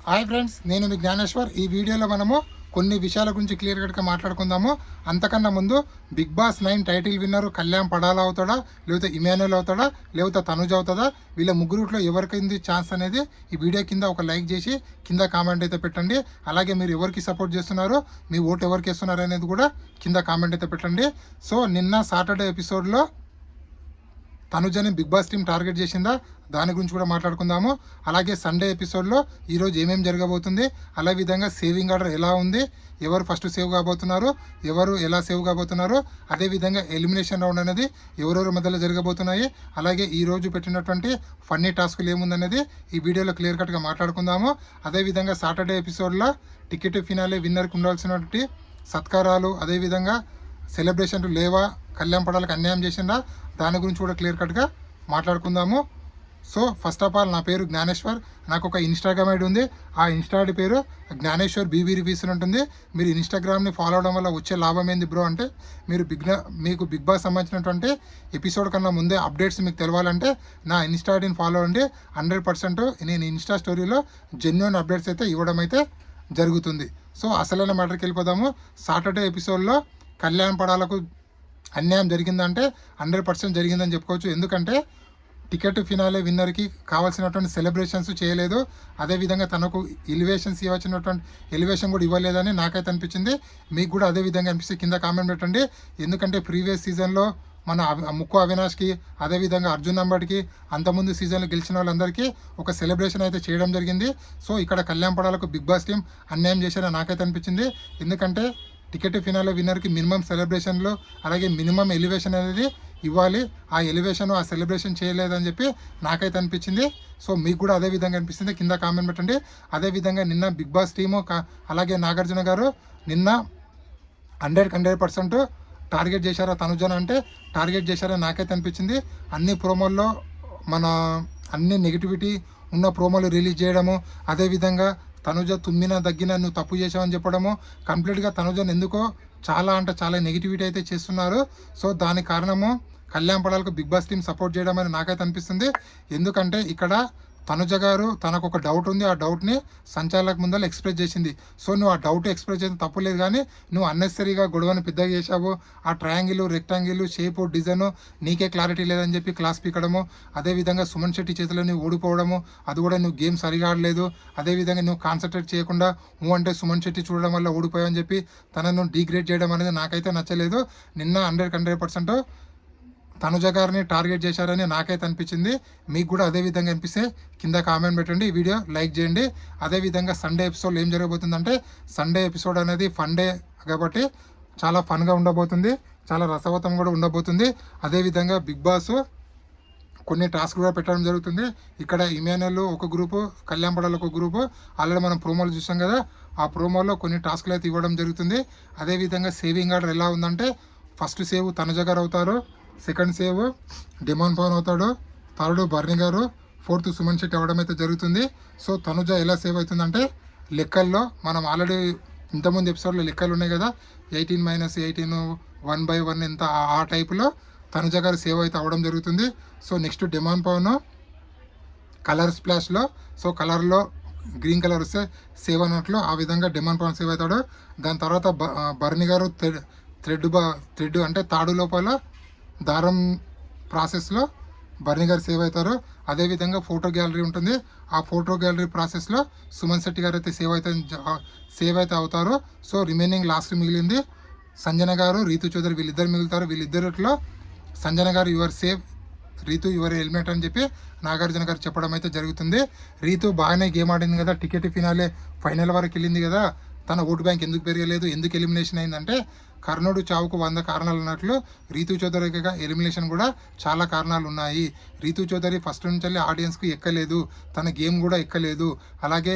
Hi friends, నేను మీ జ్ఞానేశ్వర్. ఈ వీడియోలో మనము కొన్ని విషయాల గురించి క్లియర్ కట్గా మాట్లాడుకుందాము. అంతకన్నా ముందు Bigg Boss 9 title winner Kalyan పడాలా అవుతాడా, లేకపోతే ఇమాన్యుల్ అవుతాడా, లేకపోతే తనుజ్ అవుతుందా, వీళ్ళ ముగ్గురుట్లో ఎవరికి ఛాన్స్ అనేది ఈ వీడియో కింద ఒక లైక్ చేసి కింద కామెంట్ అయితే పెట్టండి. అలాగే మీరు ఎవరికి సపోర్ట్ చేస్తున్నారో, మీ ఓటు ఎవరికి వేస్తున్నారు అనేది కూడా కింద కామెంట్ అయితే పెట్టండి. సో నిన్న సాటర్డే ఎపిసోడ్లో తనుజని బిగ్ బాస్ టీం టార్గెట్ చేసిందా, దాని గురించి కూడా మాట్లాడుకుందాము. అలాగే సండే ఎపిసోడ్లో ఈరోజు ఏమేమి జరగబోతుంది, అలా విధంగా సేవింగ్ ఆర్డర్ ఎలా ఉంది, ఎవరు ఫస్ట్ సేవ్ కాబోతున్నారు, ఎవరు ఎలా సేవ్ కాబోతున్నారు, అదేవిధంగా ఎలిమినేషన్ రౌండ్ అనేది ఎవరెవరి మధ్యలో జరగబోతున్నాయి, అలాగే ఈరోజు పెట్టినటువంటి ఫన్నీ టాస్కులు ఏముందనేది ఈ వీడియోలో క్లియర్ కట్గా మాట్లాడుకుందాము. అదేవిధంగా సాటర్డే ఎపిసోడ్లో టికెట్ ఫినాలే విన్నర్కి ఉండాల్సినటువంటి సత్కారాలు, అదేవిధంగా సెలబ్రేషన్లు లేవా, కళ్యాణ్ పడాలకు అన్యాయం చేసిందా, దాని గురించి కూడా క్లియర్ కట్గా మాట్లాడుకుందాము. సో ఫస్ట్ ఆఫ్ ఆల్, నా పేరు జ్ఞానేశ్వర్. నాకు ఒక ఇన్స్టాగ్రామ్ ఐడి ఉంది. ఆ ఇన్స్టా ఐడి పేరు జ్ఞానేశ్వర్ బీబీ రివ్యూస్ అని ఉంటుంది. మీరు ఇన్స్టాగ్రామ్ని ఫాలో అవడం వల్ల వచ్చే లాభం ఏంది బ్రో అంటే, మీకు బిగ్ బాస్ సంబంధించినటువంటి ఎపిసోడ్ కన్నా ముందే అప్డేట్స్ మీకు తెలవాలంటే నా ఇన్స్టా ఐడిని ఫాలో అవ్వండి. 100% నేను ఇన్స్టా స్టోరీలో జెన్యున్ అప్డేట్స్ అయితే ఇవ్వడం అయితే జరుగుతుంది. సో అసలైన మ్యాటర్కి వెళ్ళిపోదాము. సాటర్డే ఎపిసోడ్లో కళ్యాణ్ పడాలకు అన్యాయం జరిగిందంటే 100% జరిగిందని చెప్పుకోవచ్చు. ఎందుకంటే టికెట్ ఫినాలే విన్నర్కి కావాల్సినటువంటి సెలబ్రేషన్స్ చేయలేదు, అదేవిధంగా తనకు ఎలివేషన్స్ ఇవ్వాల్సినటువంటి ఎలివేషన్ కూడా ఇవ్వలేదని నాకైతే అనిపించింది. మీకు కూడా అదే విధంగా అనిపిస్తే కింద కామెంట్ పెట్టండి. ఎందుకంటే ప్రీవియస్ సీజన్లో మన ముక్కు అవినాష్కి, అదేవిధంగా అర్జున్ నంబర్కి, అంతకుముందు సీజన్లో గెలిచిన వాళ్ళందరికీ ఒక సెలబ్రేషన్ అయితే చేయడం జరిగింది. సో ఇక్కడ కళ్యాణ్ పడాలకు బిగ్ బాస్ టీం అన్యాయం చేశారని నాకైతే అనిపించింది. ఎందుకంటే టికెట్ ఫినాలే విన్నర్కి మినిమం సెలబ్రేషన్లో, అలాగే మినిమం ఎలివేషన్ అనేది ఇవ్వాలి. ఆ ఎలివేషన్, ఆ సెలబ్రేషన్ చేయలేదని చెప్పి నాకైతే అనిపించింది. సో మీకు కూడా అదే విధంగా అనిపిస్తుంది, కింద కామెంట్ పెట్టండి. అదేవిధంగా నిన్న బిగ్ బాస్ టీము అలాగే నాగార్జున గారు నిన్న 100% టార్గెట్ చేశారా తనుజన అంటే, టార్గెట్ చేశారని నాకైతే అనిపించింది. అన్ని ప్రోమోల్లో మన అన్ని నెగిటివిటీ ఉన్న ప్రోమోలు రిలీజ్ చేయడము, అదేవిధంగా తనుజ తుమ్మిన దగ్గిన నువ్వు తప్పు చేసావని చెప్పడము, కంప్లీట్గా తనుజను ఎందుకో చాలా అంటే చాలా నెగిటివిటీ అయితే చేస్తున్నారు. సో దానికి కారణము కళ్యాణ్ పడాలకు బిగ్ బాస్ టీం సపోర్ట్ చేయడం అని నాకైతే అనిపిస్తుంది. ఎందుకంటే ఇక్కడ తనుజ గారు తనకు ఒక డౌట్ ఉంది, ఆ డౌట్ని సంచాలక ముందర ఎక్స్ప్రెస్ చేసింది. సో నువ్వు ఆ డౌట్ ఎక్స్ప్రెస్ చేసిన తప్పులేదు, కానీ నువ్వు అన్నెసరీగా గొడవని పెద్దగా చేశావు. ఆ ట్రయాంగిల్, రెక్టాంగిల్, షేపు, డిజైను నీకే క్లారిటీ లేదని చెప్పి క్లాస్ పీకడము, అదేవిధంగా సుమన్ శెట్టి చేతిలో నువ్వు ఓడిపోవడము, అది కూడా నువ్వు గేమ్ సరిగా ఆడలేదు, అదేవిధంగా నువ్వు కాన్సన్ట్రేట్ చేయకుండా నువ్వు అంటే సుమన్ శెట్టి చూడడం వల్ల ఓడిపోయావని చెప్పి తనను డీగ్రేడ్ చేయడం అనేది నాకైతే నచ్చలేదు. నిన్న 100% తనుజ గారిని టార్గెట్ చేశారని నాకైతే అనిపించింది. మీకు కూడా అదే విధంగా అనిపిస్తే కింద కామెంట్ పెట్టండి, ఈ వీడియో లైక్ చేయండి. అదేవిధంగా సండే ఎపిసోడ్ ఏం జరగబోతుందంటే, సండే ఎపిసోడ్ అనేది ఫండే కాబట్టి చాలా ఫన్గా ఉండబోతుంది, చాలా రసవతం కూడా ఉండబోతుంది. అదేవిధంగా బిగ్ బాస్ కొన్ని టాస్క్ కూడా పెట్టడం జరుగుతుంది. ఇక్కడ ఇమాన్యుల్ ఒక గ్రూపు, కళ్యాణ్ పడాల ఒక గ్రూపు, ఆల్రెడీ మనం ప్రోమోలు చూసాం కదా, ఆ ప్రోమోలో కొన్ని టాస్క్లు అయితే ఇవ్వడం జరుగుతుంది. అదేవిధంగా సేవింగ్ ఆర్డర్ ఎలా ఉందంటే, ఫస్ట్ సేవ్ తనుజ గారు అవుతారు, సెకండ్ సేవ్ డిమాండ్ పవన్ అవుతాడు, థర్డ్ బర్నీ గారు, ఫోర్త్ సుమన్ శెట్టి అవ్వడం అయితే జరుగుతుంది. సో తనుజ ఎలా సేవ్ అవుతుందంటే, లెక్కల్లో మనం ఆల్రెడీ ఇంతకుముందు ఎపిసోడ్లో లెక్కలు ఉన్నాయి కదా, 18 - 18 1/1 ఎంత, ఆ టైపులో తనుజ గారు సేవ్ అయితే అవ్వడం జరుగుతుంది. So next demand Pawan colour స్ప్లాష్లో, సో కలర్లో గ్రీన్ కలర్ వస్తే సేవ్ అన్నట్లు ఆ విధంగా డిమాండ్ పవన్ సేవ్ అవుతాడు. దాని తర్వాత బర్నీ గారు థ్రెడ్ అంటే తాడు లోపల దారం ప్రాసెస్లో బర్నీ గారు సేవ్ అవుతారు. అదేవిధంగా ఫోటో గ్యాలరీ ఉంటుంది, ఆ ఫోటో గ్యాలరీ ప్రాసెస్లో సుమన్ శెట్టి గారు అయితే సేవ్ అయితే అవుతారు. సో రిమైనింగ్ లాస్ట్ మిగిలింది సంజన గారు, రీతు చౌదరి, వీళ్ళిద్దరు మిగులుతారు. వీళ్ళిద్దరిలో సంజన గారు you're saved, Ritu your helmet అని చెప్పి నాగార్జున గారు చెప్పడం అయితే జరుగుతుంది. రీతు బాగానే గేమ్ ఆడింది కదా, టికెట్ ఫినాలే ఫైనల్ వరకు వెళ్ళింది కదా, తన ఓటు బ్యాంక్ ఎందుకు పెరగలేదు, ఎందుకు ఎలిమినేషన్ అయిందంటే, కర్ణుడు చావుకు 100 కారణాలు ఉన్నట్లు రీతు చౌదరికి ఎలిమినేషన్ కూడా చాలా కారణాలు ఉన్నాయి. రీతు చౌదరి ఫస్ట్ నుంచి ఆడియన్స్కి ఎక్కలేదు, తన గేమ్ కూడా ఎక్కలేదు. అలాగే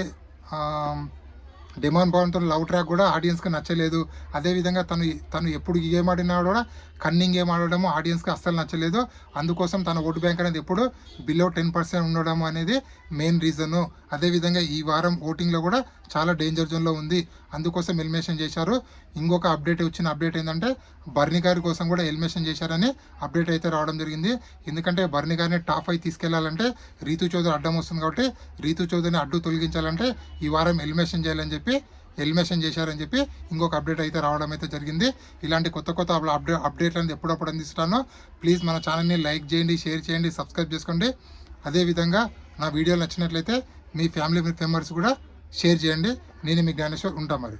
డిమాండ్ పవన్తో లవ్ ట్రాక్ కూడా ఆడియన్స్కి నచ్చలేదు. అదేవిధంగా తను ఎప్పుడు గేమ్ ఆడినా కూడా కన్నింగ్ గేమ్ ఆడడము ఆడియన్స్కి అస్సలు నచ్చలేదు. అందుకోసం తన ఓటు బ్యాంక్ అనేది ఎప్పుడు బిలో 10% ఉండడం అనేది మెయిన్ రీజను. అదేవిధంగా ఈ వారం ఓటింగ్లో కూడా చాలా డేంజర్ జోన్లో ఉంది, అందుకోసం ఎలిమినేషన్ చేశారు. ఇంకొక వచ్చిన అప్డేట్ ఏంటంటే బర్నీ గారి కోసం కూడా ఎలిమినేషన్ చేశారని అప్డేట్ అయితే రావడం జరిగింది. ఎందుకంటే బర్నీ గారిని టాప్ 5 తీసుకెళ్లాలంటే రీతు చౌదరి అడ్డం వస్తుంది కాబట్టి రీతు చౌదరిని అడ్డు తొలగించాలంటే ఈ వారం ఎలిమినేషన్ చేయాలని చెప్పి ఎలిమినేషన్ చేశారని చెప్పి ఇంకొక అప్డేట్ అయితే రావడం అయితే జరిగింది. ఇలాంటి కొత్త అప్డేట్లు అనేది ఎప్పుడప్పుడు అందిస్తానో ప్లీజ్ మన ఛానల్ని లైక్ చేయండి, షేర్ చేయండి, సబ్స్క్రైబ్ చేసుకోండి. అదేవిధంగా నా వీడియోలు నచ్చినట్లయితే మీ ఫ్యామిలీ మెంబర్స్ కూడా షేర్ చేయండి. నేను మీ జ్ఞానేశ్వర్ ఉంటా మరి.